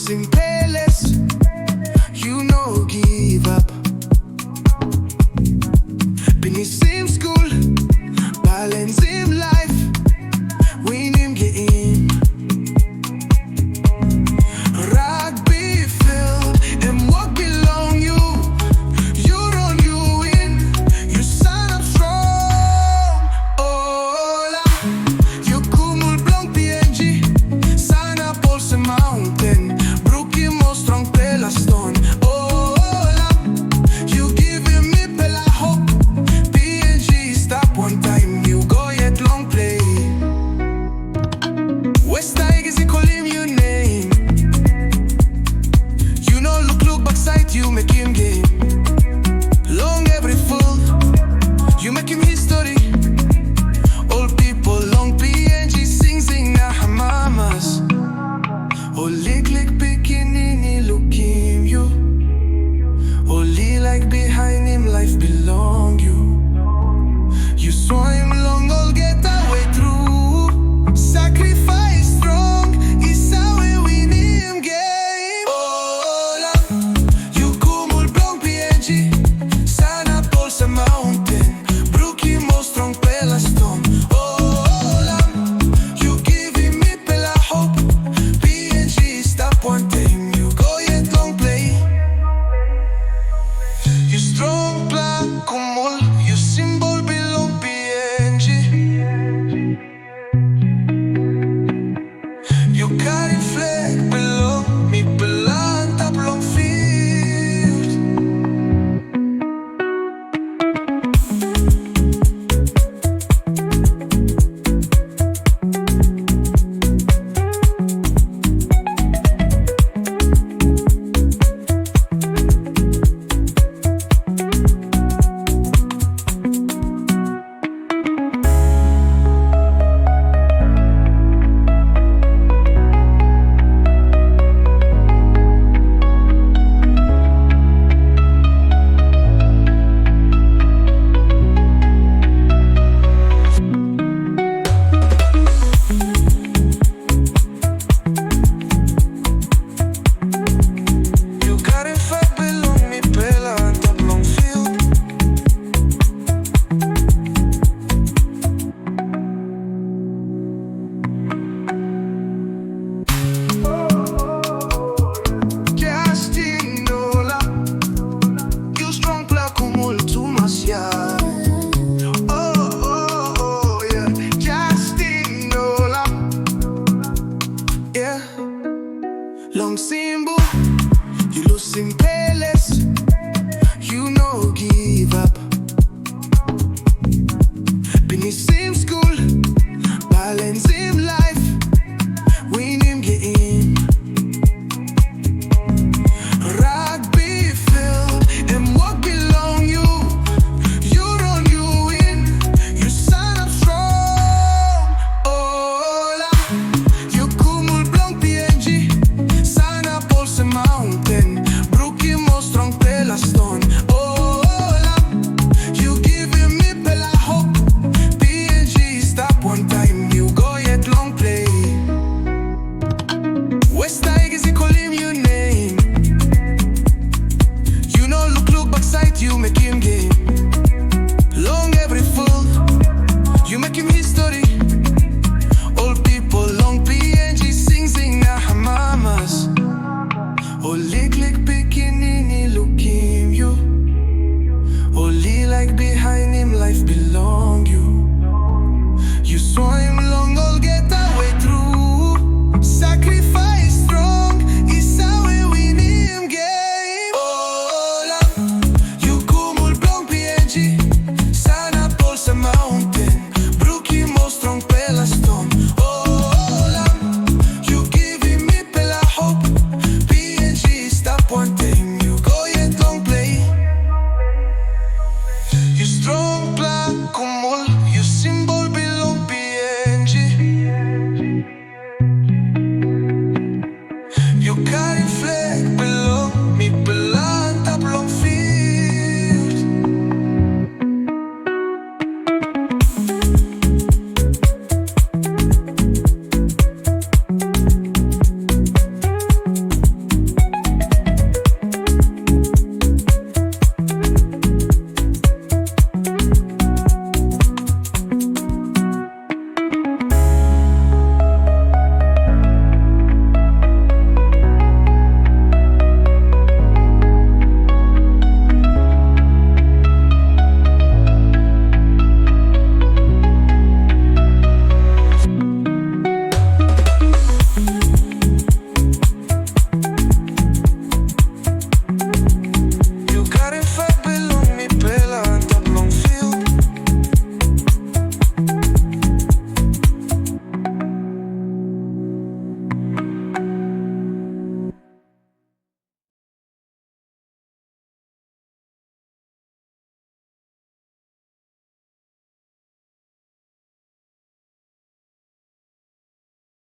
losing ples, you no give up. Been in same school, balance in life, winim givim. Rugby field, and what belong you. You run, you win, you sanap strong. Ola, you Kumul Blong PNG, sanap also mountain, brookie mo Strongpla stone. Ola, you giving me pela hope. PNG stop one time, you go yet long play. West Tigers call him your name. You know look backside, you make him game. Long every fool, you make him history. Old people long PNG sing na hamamas. Oh lick bikini looking you. Only like behind him life belong you. You soim long olgeta way through. Sacrifice strong is how we winim game. Ola, you Kumul Blong PNG, sanap also mountain, brookie mo Strongpla stone. Ola, you giving me pela hope. PNG stop one time, you go yet long play. You Strongpla Kumul, you symbol bilong PNG. You carry flag belong, me belang top long field. You carry flag belong, me belang top long field. Justin Olam, you Strongpla Kumul too much, yeah. Oh, yeah. Justin Olam, yeah. Long Simbu, you losing ples, you no give up. Been in same school, balance in life, winim givim. Rugby field, and what belong you. You run, you win, you sanap strong. Ola, you Kumul Blong PNG, sanap also mountain, brookie mo Strongpla stone. Ola, you giving me pela hope. PNG stop one time, you go yet long play. West Tigers call him your name. You know look backside, you make him game. Long every fool, you make him history. Old people long PNG sing na hamamas. Oh lick bikini looking you. Only like behind him life belong you. You soim long olgeta way through. Sacrifice strong is how we winim game. Ola, you Kumul Blong PNG, sanap also mountain.